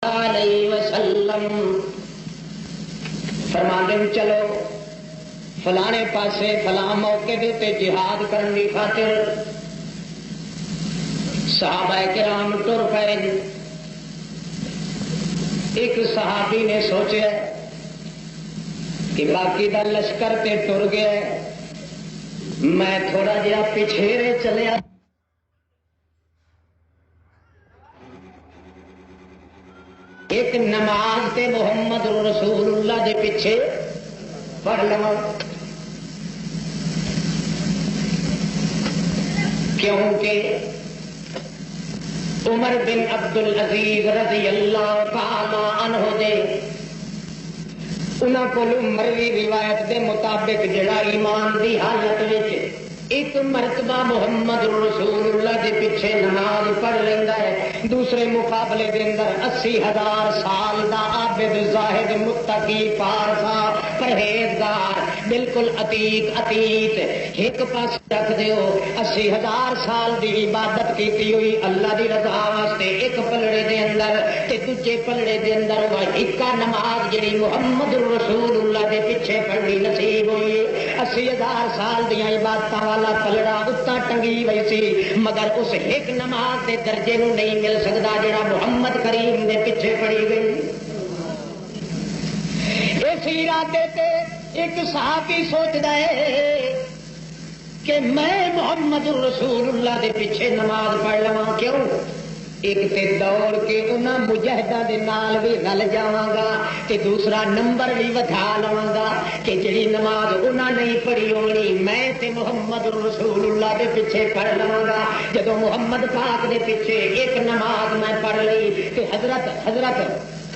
علیہ وسلم فرماندے چلو فلانے پاسے فلاں موقع دے تے جہاد کرن دی خاطر صحابہ کرام ٹر پے۔ ایک صحابی نے سوچا کہ باقی دا لشکر تے ٹر گیا، میں تھوڑا جہا پچھیرے چلیا ایک نماز تے محمد رسول اللہ دے پیچھے پڑھ لواں، کیونکہ عمر بن عبد العزیز رضی اللہ تعالی عنہ دے انہاں کولوں مروی روایت دے مطابق جڑا ایمان دی حالت وچ ایک مرتبہ محمد رسول اللہ کے پیچھے نماز پڑھ لینا ہے، دوسرے مقابلے کے اندر 80,000 سال دا عابد زاہد متقی پارسا پرہیزگار بالکل عتیق ایک پاس رکھ دیو 80,000 سال دی عبادت کی ہوئی اللہ دی رضا واسطے ایک پلڑے دے اندر تے دوجے پلڑے دے اندر وہ ایک نماز جڑی محمد رسول اللہ کے پیچھے پڑھنی نصیب ہوئی 80,000 سال دیا عبادت والا پلڑا اتنا ٹنگی ہوئی سی، مگر اس ایک نماز دے درجے نو نہیں مل سکتا جڑا محمد کریم دے پیچھے پڑی گئی۔ اس ارادے تے ایک صحابی سوچتا ہے کہ میں محمد رسول اللہ دے پیچھے نماز پڑھ لواں، کیوں؟ ایک تے دوڑ کے انہاں مجاہداں دے نال بھی رل جاواں گا تے دوسرا نمبر بھی ودھا لواں گا کہ جڑی نماز انہاں نہیں پڑھی ہونی میں تے محمد رسول اللہ دے پیچھے پڑھ لواں گا۔ جدوں محمد پاک دے پیچھے ایک نماز میں پڑھ لئی تے حضرت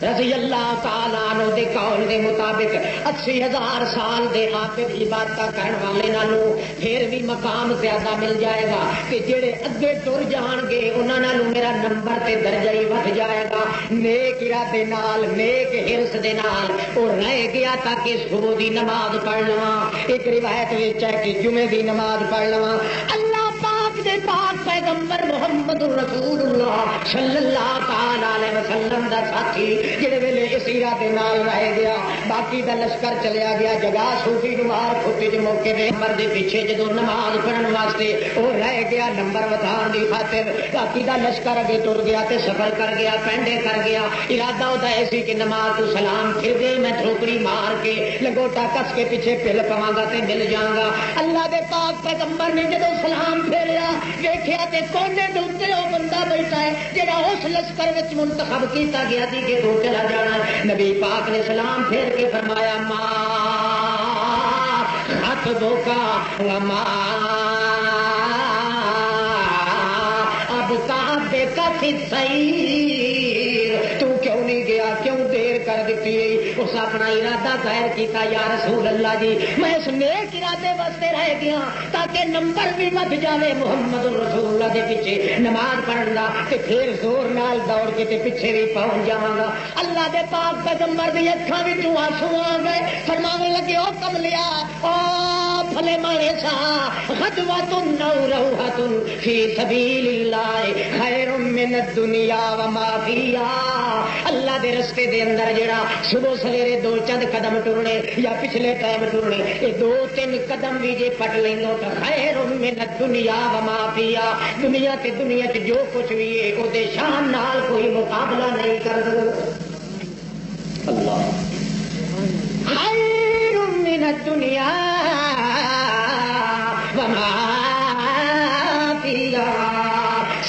رضی اللہ تعالیٰ عنہ دے قول دے مطابق 80,000 سال دے عابد عبادت کرن والے نالوں پھر بھی مقام زیادہ مل جائے گا کہ جڑے اگے ٹر جان گے انہاں نالوں میرا نمبر تے درجہ ہی ودھ جائے گا۔ نیک ارادے نال نیک حرص دے نال او رہ گیا تاکہ صبح دی نماز پڑھ لواں، ایک روایت وچ ہے کہ جمعے دی نماز پڑھ لواں۔ اللہ پاک دے پاک پیغمبر محمد رسول اللہ صلی اللہ تعالی علیہ وسلم دا ساتھی جڑے ویلے اس ارادے نال رہ گیا، باقی دا لشکر چلیا گیا جگہ صوفی نمار کھوٹی دے موقع دے نمبر دے پیچھے جدو نماز پڑھن واسطے وہ رہ گیا نمبر ودھان دی خاطر، باقی دا لشکر اگے ٹر گیا تے سفر کر گیا پینڈے کر گیا۔ ارادہ ہوتا ہے سی کہ نماز تو سلام پھر گئی میں ٹھوکری مار کے لنگوٹا کس کے پیچھے پل پواں گا تے مل جاؤں گا۔ اللہ دے پاک پیغمبر نے جدو سلام پھیریا دیکھیا تے کونے دے اوتے او بندہ بیٹھا ہے جڑا اس لشکر وچ منتخب کیتا گیا سی کہ تو چلا جانا۔ نبی پاک نے سلام پھیر کے فرمایا ماں خطبو کا وما اب کعبے کا سیر، تو کیوں نہیں گیا، کیوں دیر کر دیتی ہے؟ اس اپنا ارادہ ظاہر کیتا یا رسول اللہ جی میں اس نیک ارادے واسطے رہ گیا تاکہ نمبر بھی ود جاوے محمد رسول اللہ کے پیچھے نماز پڑھن دا تے پھر زور نال دوڑ کے تے پیچھے بھی پہنچ جاواں گا۔ اللہ دے پاک پیغمبر دی اکھاں وچوں آنسو آ گئے، فرمانے لگے او کملیا او پھلے مانے سا غدوۃ او روحۃ فی سبیل اللہ خیر من الدنیا وما فیہا۔ اللہ دے رستے دے اندر جڑا صبح سویرے دو چند قدم ٹرنے یا پچھلے ٹائم ٹرنے یہ 2-3 قدم بھی جے پٹ لینو تو خیر من الدنیا وما فیہا، دنیا تے دنیا چ جو کچھ بھی ہے او دے شان نال کوئی مقابلہ نہیں کر سکدا۔ اللہ خیر من الدنیا وما فیہا،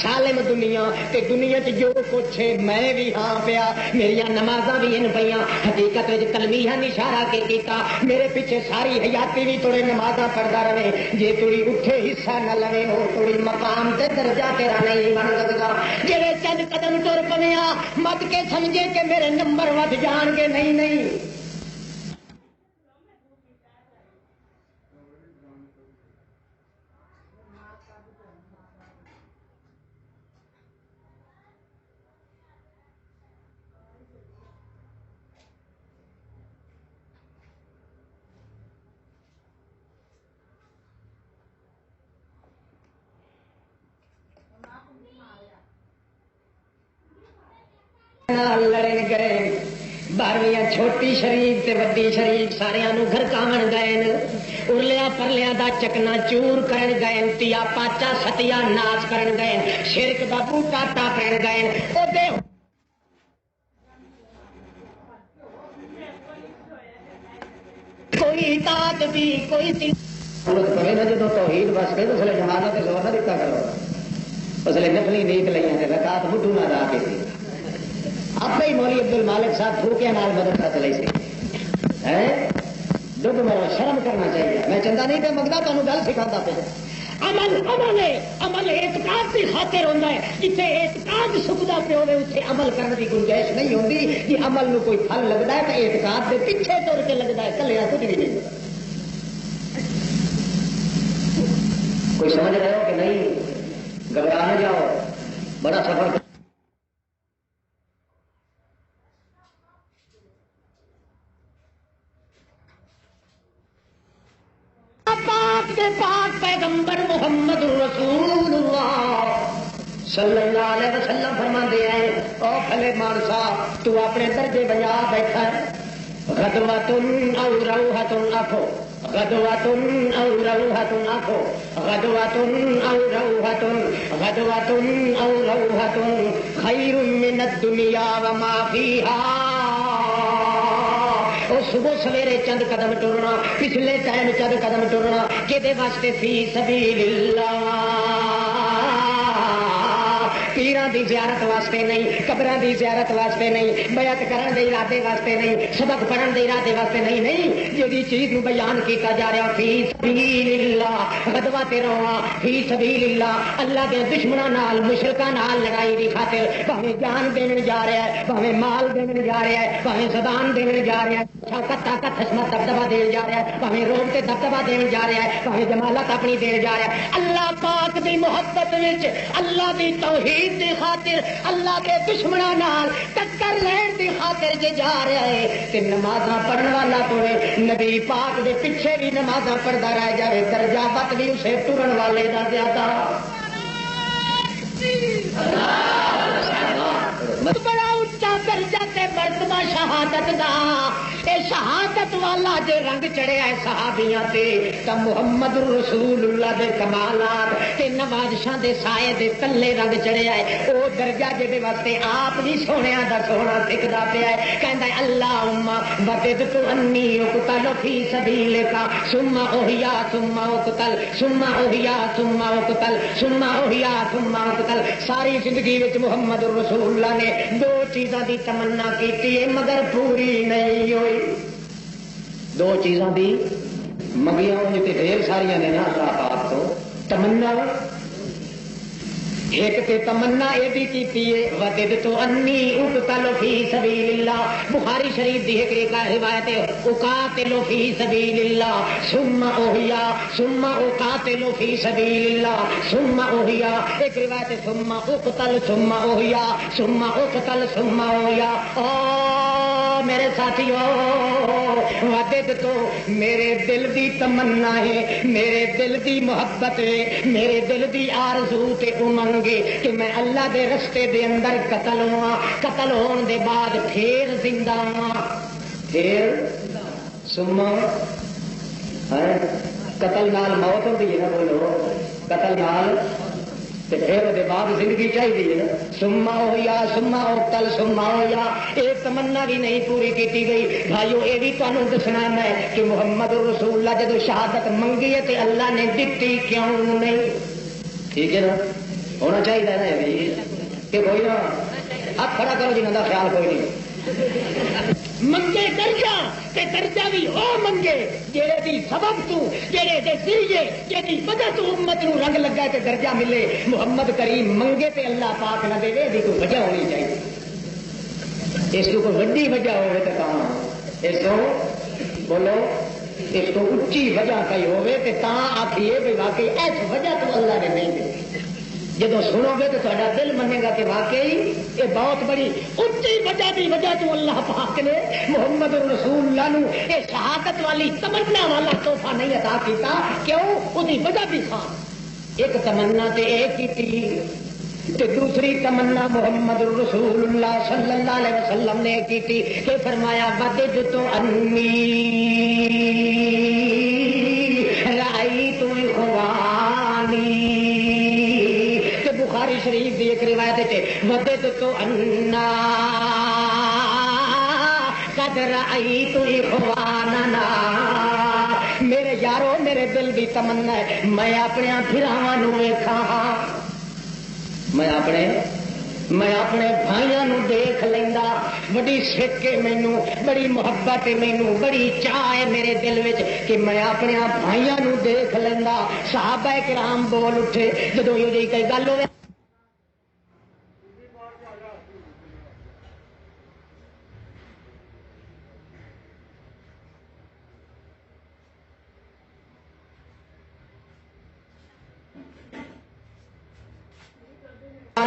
سالم دنیا تے دنیا چ جو کچھ ہے میں بھی ہاں پیا، میری نمازاں بھی ان پیاں حقیقت وچ تلمیحاں اشارہ کے کیتا میرے پیچھے ساری حیاتی بھی تھوڑے نمازاں پڑھدا رہے، جے تھوڑی اٹھے حصہ نہ لوے ہو تھوڑی مقام تے درجہ تیرا نہیں بن سکدا۔ جڑے چند قدم ٹر پویا مت کے سمجھے کہ میرے نمبر ود جان گے، نہیں لڑن گئے 12ویں چھوٹی شریف تے وڈی شریف سارا گھر کامن گئے ارلیا پرلیا دا چکنا چور کرن گئے تیا پاچا ستیا ناچ کرن گئے شرک دا بوٹا ٹاپن گئے کوئی اطاعت بھی کوئی جدو توحید بس گئی اس لیے جماعت سے زور نہ دیتا کرو اس لیے نفلی نیت لئی رکعت مٹھو نہ ادا کی آپ ہی مولوی عبد المالک صاحب تھوکیا نال مدد چلائی سی دودھ مرو شرم کرنا چاہیے میں چندہ نہیں کہ منگتا تمہیں گل سکھا پہ عمل اعتقاد کی خاطر ہوتا ہے جتنے اعتقاد سکھتا پہ ہوئے اتنے عمل کرنے کی گنجائش نہیں ہوتی کہ عمل نو کوئی پھل لگتا ہے تو اعتقاد کے پیچھے تر کے لگتا ہے کلیا کچھ بھی نہیں کوئی سمجھ رہے ہو کہ نہیں گھبرا نہ جاؤ بڑا سفر پاک پیغمبر محمد رسول اللہ صلی اللہ علیہ وسلم فرماندے ہیں او بھلے مانسا تو اپنے درجے بجا بیٹھا ہے غدوۃ او روحۃ آکھو غدوۃ او روحۃ آکھو غدوۃ او روحۃ غدوۃ او روحۃ خیر من الدنیا وما فیہا اور صبح سویرے چند قدم ٹرنا پچھلے ٹائم چند قدم ٹرنا کہ واسطے فی سبیل اللہ پیران دی زیارت واسطے نہیں قبران دی زیارت واسطے نہیں بیعت کرن دے ارادے واسطے نہیں سبق پڑھن دے ارادے واسطے نہیں جی چیز نو بیان کیتا جا رہا فی سبیل اللہ غدوہ تے رہا فی سبیل اللہ اللہ دے دشمناں نال مشرکاں نال لڑائی دی خاطر بھاویں جان دین جا رہا ہے بھاویں مال دین جا رہا ہے بھاویں زبان دین جا رہا ہے شوکت طاقت حشمت دبدبہ دین جا رہا ہے بھاویں روب تے دبدبہ دین جا رہا ہے بھاویں جمالت اپنی دین جا رہا ہے اللہ پاک دی محبت وچ اللہ دی توحید دی خاطر اللہ کے دشمناں نال ٹکر لین دی خاطر جے جا رہا ہے تے نمازاں پڑھن والا توے نبی پاک دے پیچھے بھی نمازاں پڑھدا رہ جاوے درجہ بت بھی اسے ٹرن والے دا زیادہ بڑا اونچا درجہ تے مرتبہ شہادت دا اے شہادت والا جے رنگ چڑھیا ہے صحابیاں تے تا محمد رسول اللہ دے کمالات تے نوازشاں دے سائے دے تلے رنگ چڑھیا ہے او درجہ جے واسطے آپ بھی سونیاں دا سونا سکھدا پیا ہے کہندا ہے اللہم بددت انی اقتل فی سبیلک ثم احیا ثم اقتل ثم احیا ثم اقتل ثم احیا ثم اقتل ساری زندگی وچ محمد رسول اللہ نے دو چیزاں دی تمنا کیتی ہے مگر پوری نہیں ہوئی دو چیزاں دی منگیاں ہوئی تے ڈھیر ساریاں نے نا اللہ پاک تو تمنا ایک تے تمنا یہ بھی کیتی ہے وددت انی اقتل فی سبیل اللہ بخاری شریف دی ایک روایت ہے اقاتل فی سبیل اللہ ثم احیا ثم اقاتل فی سبیل اللہ ثم احیا ایک روایت ہے ثم اقتل ثم احیا ثم اقتل ثم احیا میرے ساتھیو وددت میرے دل دی تمنا ہے میرے دل دی محبت ہے میرے دل دی آرزو تے امنگ کہ میں اللہ دے رستے دے اندر قتل ہوا قتل ہون دے بعد پھر زندہ ہوا پھر سما قتل نال موت ہوتی ہے نا بولو قتل نال پھر وہ بعد زندگی چاہیے سما ہویا سما اقتل سما ہویا یہ تمنا بھی نہیں پوری کی گئی بھائیو یہ بھی تمہیں دسنا میں کہ محمد رسول اللہ جدو شہادت منگی ہے تو اللہ نے دتی کیوں نہیں ٹھیک ہے نا ہونا چاہیے نا کہ کوئی نہ آپ کھڑا کرو جنہوں کا خیال کوئی نہیں منگے درجہ تے درجہ بھی او منگے جہے دی سبب تو جہے دے ذریعے جہی وجہ تو امت نو رنگ لگا تے درجہ ملے محمد کریم منگے تے اللہ پاک نہ دے دی کوئی وجہ ہونی چاہیے اس کو کوئی وڈی وجہ ہوئے تو کہاں اس کو بولو اس کو اچھی وجہ کئی ہوئے تے تاں آکھیے بھی واقعی اس وجہ تو اللہ نے نہیں دی جب سنو گے تو تھوڑا دل منے گا کہ واقعی یہ بہت بڑی اچھی وجہ کی وجہ تو اللہ پاک نے محمد رسول اللہ نو یہ شہادت والی تمنا والا تحفہ نہیں عطا کیتا کیوں وہی وجہ بھی تھا ایک تمنا تے ایک کی تے دوسری تمنا محمد رسول اللہ صلی اللہ علیہ وسلم نے کی تھی کہ فرمایا وددت انی رأیت اخوانی، کہ بخاری شریف دی ایک روایت ہے وددت انا قد رأیت اخواننا، میرے یارو میرے دل دی تمنا ہے میں اپنے بھراواں نوں ویکھاں، میں اپنے بھائیاں نوں دیکھ لینا، بڑی سکھ ہے مینوں، بڑی محبت ہے مینوں، بڑی چاہ ہے میرے دل وچ کہ میں اپنے بھائیاں نوں دیکھ لینا۔ صحابہ کرام بول اٹھے جدوں یہ کوئی گل ہوے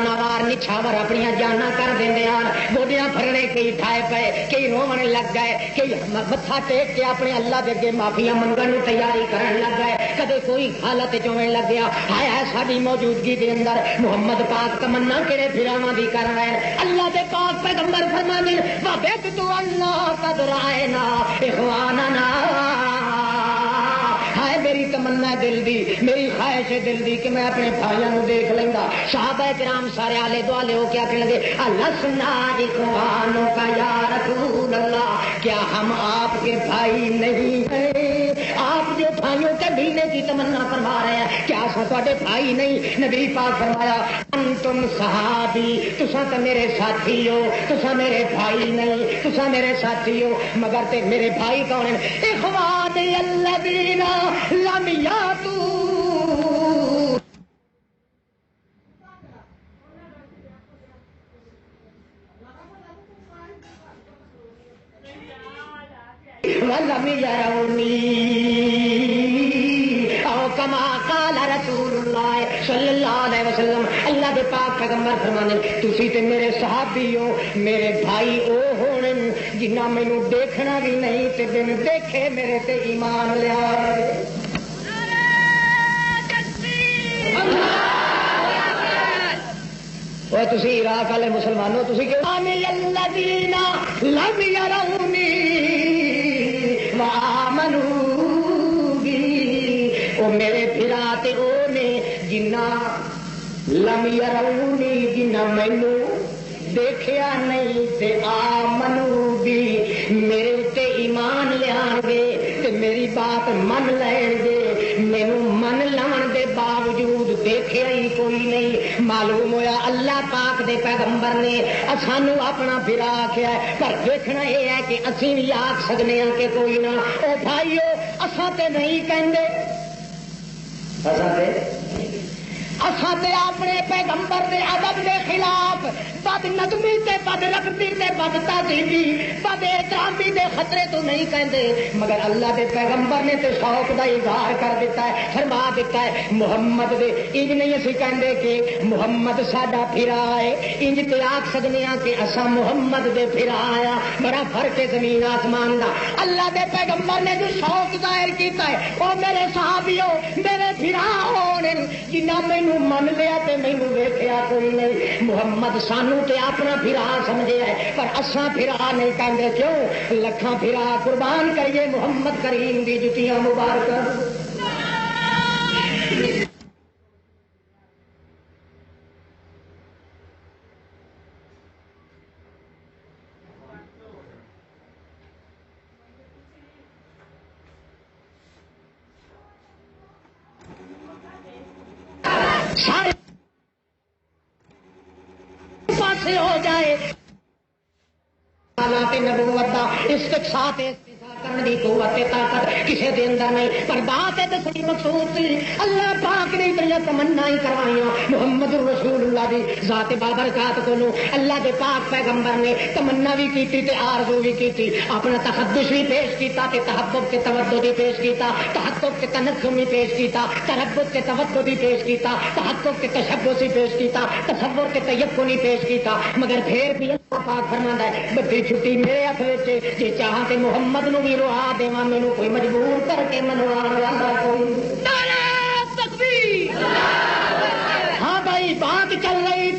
نوار نچھاور اپنی جانا کر دیں، گوڈیاں پھرنے کئی ٹھائے پے، کئی رومن لگ گئے، کئی متھا ٹیک کے اپنے اللہ دے اگے معافیاں منگن تیاری کرن لگ گئے، کدے کوئی حالت چویں لگ گیا ہے ساری موجودگی دے اندر محمد پاک تمنا کہڑے پھراواں دی کر رہے ہیں۔ اللہ دے پاک پیغمبر فرماندے وَبِعْتُ اللَّهَ قَدْ رَأَيْنَا إِخْوَانَنَا، ہائے میری تمنا دل دی، میری خواہش دل دی کہ میں اپنے بھائیاں نوں دیکھ لینا۔ صحابہ کرام سارے آلے دوالے ہو کے آکھنے لگے الَّسْنَا إِخْوَانُكَ کا یا رسول اللہ، کیا ہم آپ کے بھائی نہیں ہیں؟ آپ جو بھائیوں کے ملنے کی تمنا فرما رہے ہیں، کیا تھوڑے بھائی نہیں؟ نبی پاک فرمایا انتم صحابی، تساں تو میرے ساتھی ہو، تساں میرے بھائی نہیں، تساں میرے ساتھی ہو، مگر تے میرے بھائی کون ہیں؟ اخوان الذین لم یاتوا، وَلَمْ يَرَوْنِي او کما قال رسول اللہ صلی اللہ علیہ وسلم۔ اللہ دے پاک پیغمبر فرمانے تسی تے میرے صحابی ہو، میرے بھائی او ہونے جنہاں مینوں دیکھنا بھی نہیں تے بن دیکھے میرے تے ایمان لیا۔ وہ تسی عراق والے مسلمانوں تسی کہ الذین لم یرونی وآمنوا بی، او میرے بھرا تے او نے جنہ لم یرونی، جنہ مینوں دیکھیا نہیں تے آمنوا بی، میرے تے ایمان لیان گے تے میری بات من لین گے۔ مینوں من لان دے باوجود دیکھیا ہی کوئی نہیں۔ معلوم ہویا اللہ پاک دے پیغمبر نے سانو اپنا بھرا آکھیا ہے، پر دیکھنا یہ ہے کہ اسی بھی آکھ سکنے ہاں کہ کوئی نہ او بھائیو اساں تے نہیں کہندے، اساں تے اپنے پیغمبر دے ادب دے خلاف بد نظمی تے بد رغبتی تے بد تہذیبی بد احترامی دے خطرے تو نہیں کہندے، مگر اللہ دے پیغمبر نے تے شوق دا اظہار کر دیتا ہے، فرما دیتا ہے محمد دے انج نہیں اسی کہندے کہ محمد ساڈا پھرا ہے، انج تے آکھ سکنے ہاں کہ اساں محمد دے پھرا آیا، بڑا فرق ہے زمین آسمان دا۔ اللہ دے پیغمبر نے جو شوق ظاہر کیتا ہے او میرے صحابیوں میرے پھرا ہونے جنہ مینوں من لیا تے مینوں ویکھیا کوئی نہیں۔ محمد سانو تے اپنا پھرا سمجھے ہے، پر اساں پھرا نہیں کہندے، کیوں؟ لکھاں پھرا قربان کریے محمد کریم دی جتیاں مبارکاں۔ سارے پاسے ہو جائے حالات نبوت دا استقصاء کرنے کی قوت طاقت کسی دے اندر نہیں، پر بات ہے دسویں مقصود تھی اللہ پاک نے اتنی تمنا ہی کروائیاں محمد رسول اللہ دی ذات بابرکات کو اللہ دے پاک پیغمبر نے تمنا بھی کیتی تے آرزو بھی کیتی، اپنا تقدس بھی پیش کیتا تے تحبب تے تودد بھی پیش کیتا، تحقق تے تنظم بھی پیش کیتا، تربت تے تودد بھی پیش کیتا، تحقق تے تشبث بھی پیش کیتا، تصور تے تیقن بھی پیش کیتا، مگر پھر بھی اللہ پاک فرماندا ہے بدی چھٹی میرے ہاتھ وچ، جے چاہاں تے محمد نو بھی روحا دیواں، مینوں کوئی مجبور کر کے منوان والا کوئی۔ نعرہ تکبیر! ہاں بھائی بات چل رہی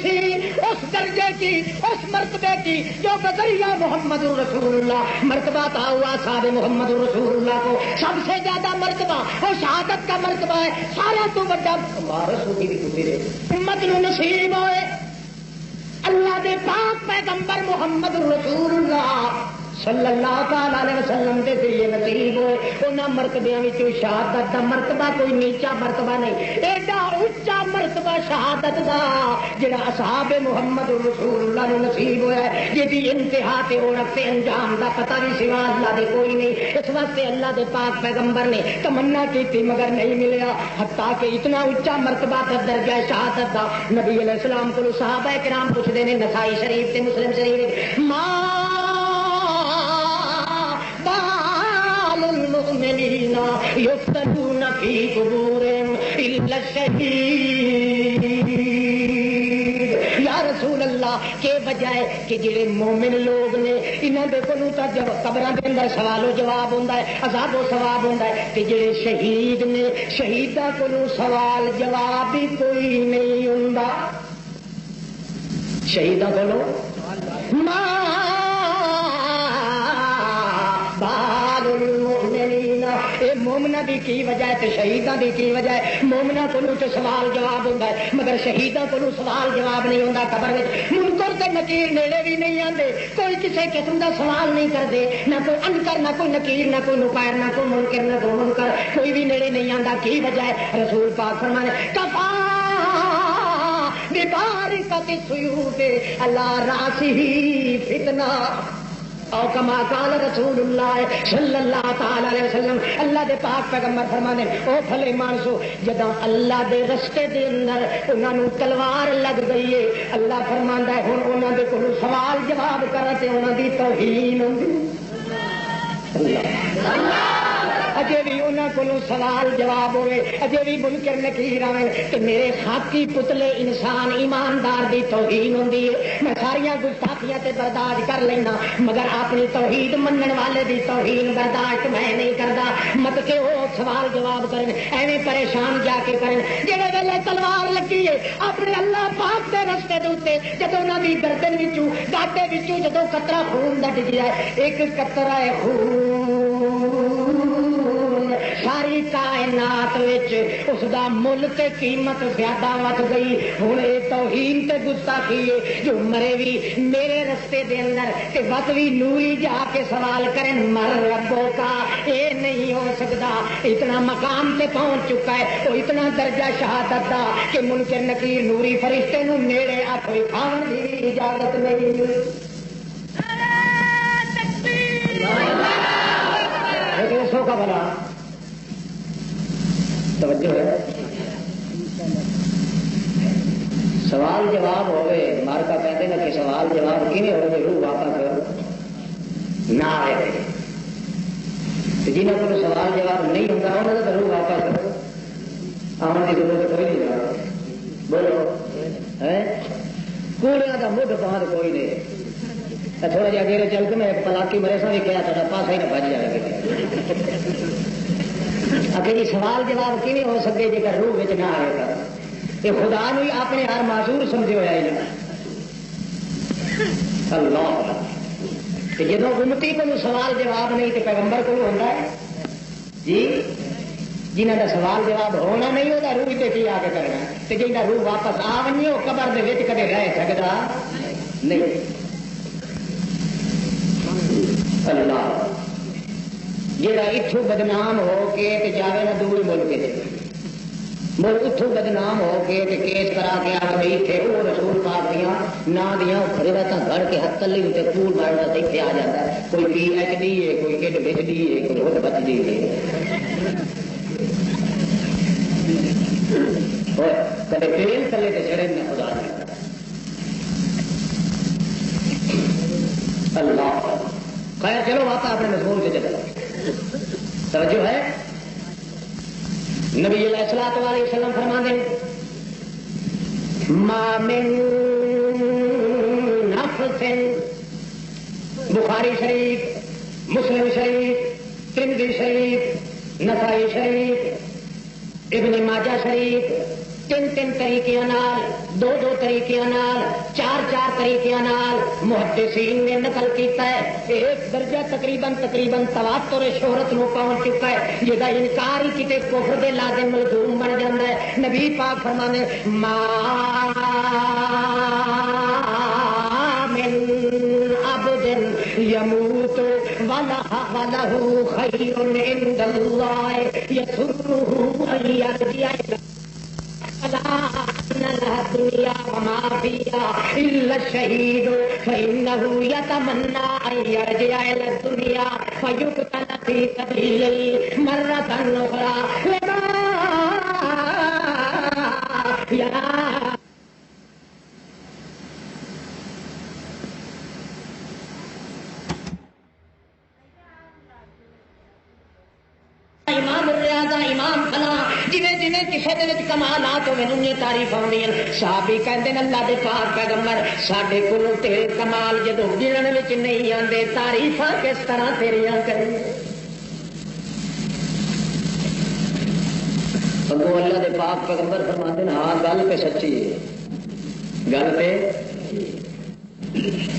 کی اس مرتبے کی جو بذریعہ محمد الرسول اللہ مرتبہ تھا ہوا صاحب محمد الرسول اللہ کو سب سے زیادہ مرتبہ اور شہادت کا مرتبہ ہے سارا تو بڑا امت نو نصیب ہوئے اللہ دے پاک پیغمبر محمد الرسول اللہ صلی اللہ تعالی علیہ وسلم دے ذریعے نصیب ہوئے انہاں مرتبیاں وچوں شہادت دا مرتبہ کوئی نیچا مرتبہ نہیں ایڈا اونچا مرتبہ شہادت دا جڑا اصحاب محمد رسول اللہ نو نصیب ہویا ہے جدی انتہا تے عورت تے انجام دا پتہ بھی سوا اللہ دے کوئی نہیں اس واسطے اللہ دے پاک پیغمبر نے تمنا کی مگر نہیں ملیا حتیٰ کہ اتنا اونچا مرتبہ کا درجہ شہادت دا نبی علیہ السلام کو صحابہ کرام پوچھتے ہیں نسائی شریف تے مسلم شریف المؤمنین یفتنون فی قبورہم الا الشہید یا رسول اللہ کے بجائے کہ جڑے مومن لوگ نے انہاں دے کولوں تا قبراں دے اندر سوال و جواب ہوندا ہے عذاب و ثواب ہوندا ہے تے جڑے شہید نے شہیداں کولوں سوال جواب بھی کوئی نہیں ہوندا شہیداں کولوں مومنا دی کی وجہ ہے شہیداں دی کی وجہ ہے مومنا کو سوال جواب ہوتا ہے مگر شہیداں کو سوال جواب نہیں ہوتا قبر میں منکر تے نکیر نیڑے بھی نہیں آتے کوئی کسی قسم کا سوال نہیں کرتے نہ کوئی انکر نہ کوئی نکیر نہ کوئی نکیر نہ کوئی منکر نہ کوئی منکر کوئی بھی نیڑے نہیں آتا کی وجہ ہے رسول پاک فرمانے کفا ببارکۃ السیوف علی راسہ فتنہ او کما قال رسول اللہ صلی اللہ تعالی علیہ وسلم اللہ دے پاک پیغمبر فرمانے او بھلے مانسو جداں اللہ دے رستے دے اندر انہاں نوں تلوار لگ گئی ہے اللہ فرماندا ہے ہن انہاں دے کول سوال جواب کرا تے انہاں دی توہین ہوندی اجے بھی انہاں کولوں سوال جواب ہوئے اجے بھی منکر نکیر آوے کہ میرے خاکی پتلے انسان ایماندار دی توہین ہوندی ہے میں ساریاں گستاخیاں تے برداشت کر لینا مگر اپنی توحید منن والے دی توہین برداشت میں نہیں کردا مت کہ وہ سوال جواب کرن ایویں پریشان جا کے کرن جڑے ویلے تلوار لگی ہے اپنے اللہ پاک دے رستے دے اوتے جدوں انہاں دی گردن وچوں گاٹے وچوں جدوں قطرہ خون دا ڈگیا ہے ایک قطرہ خون ساری کائنات اس دا مل تے قیمت زیادہ وٹ گئی ہوں یہ توہین تے گستاخی ہے جو مرے بھی میرے رستے دے اندر تے وت بھی نوری جا کے سوال کریں مر ربوں کا یہ نہیں ہو سکتا اتنا مقام تے پہنچ چکا ہے وہ اتنا درجہ شہادت دا کہ منکر نکیر نوری فرشتے نو نیڑے آپ کھاون دی اجازت نہیں سو کا بلا توجہ ہے سوال جواب ہوئے مارکا کہتے ہیں کہ سوال جواب کیویں ہوئے روح واپس نہ آئے جنہوں کو سوال جواب نہیں ہوتا انہوں نے روح واپس آنے کی ضرورت کوئی نہیں جا بولو کوڑیاں کا مڈ پہنچ کوئی نہیں تھوڑا جہا اگے چل کے میں ایک پلاکی مرے سا بھی کیا تھا پاسا ہی نہ بج جائے گا اگر یہ سوال جواب کی نہیں ہو سکتے جی روح میں نہ آئے گا یہ خدا نے اپنے ہر معذور سمجھے ہوا ہے اللہ جدو امتی کو سوال جواب نہیں تو پیغمبر کو ہوتا ہے جی جنہ کا سوال جواب ہونا نہیں ہوتا روح تے کی آ کے کرنا تو جن کا روح واپس آ نہیں وہ قبر دے وچ کدے رہ سکتا نہیں اللہ جہاں اتوں بدنام ہو کے جاوے نہ دور ملک مل اتوں بدنام ہو کے کیس کرا کے آ گئی تھے وہ رسول پاک دیا نہ دیا خریدات گھڑ کے ہاتھ تلی اتنے پور مارنا اتنے آ جاتا ہے کوئی پی ایچ ڈی ہے کوئی کٹ بچ دی ہے کوئی ہٹ بچ دی ہے کبھی ٹرین تلے تو چڑھے میں خدا اللہ خیر چلو بات اپنے مضمون سے چلو توجہ ہے نبی علیہ الصلوۃ والسلام فرماتے ما من نفس بخاری شریف مسلم شریف ترمذی شریف نسائی شریف ابن ماجہ شریف تین تین طریقے نال، دو دو طریقے نال، چار چار طریقے نال محدثین نے نقل کیتا ہے. ایک درجہ تقریباً تواتر شہرت نو پہنچ چکا ہے جہاں انکار ہی کتے کفر دے لازم ملزوم بن جاتا ہے. نبی پاک فرمانے ما من عبد يموت وله خير عند الله يسره أن يرجع الدنيا وما فيها إلا الشهيد فإنه يتمنى أن يرجع إلى الدنيا فيقتل في سبيله مرة أخرى امام الریاضہ امام فلاں جویں جویں کسی دے وچ کمالات ہوے انہیں تعریف آندی ہیں. صحابی کہندے نے اللہ دے پاک پیغمبر ساڈے کولوں تیرے کمال جدوں گنن وچ نہیں آندے تعریفاں کس طرح تیریاں کریں. اگوں اللہ دے پاک پیغمبر فرماندے ہیں ہاں گل تے سچی ہے، گل تے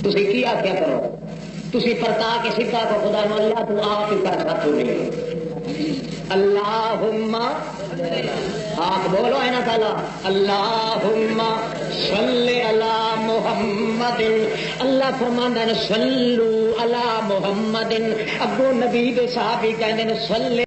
تسی کی آخیا کرو، تسی پرتا کے سیدھا کو خدا نو اللہ تو آپ ہی کر ساتھ نہیں. اللہم آپ بولو ہے نا تعالی اللہم صلی علی محمد. اللہ فرماندا ہے صلو علی محمد. ابو نبی دے صحابی کہندے نے صلی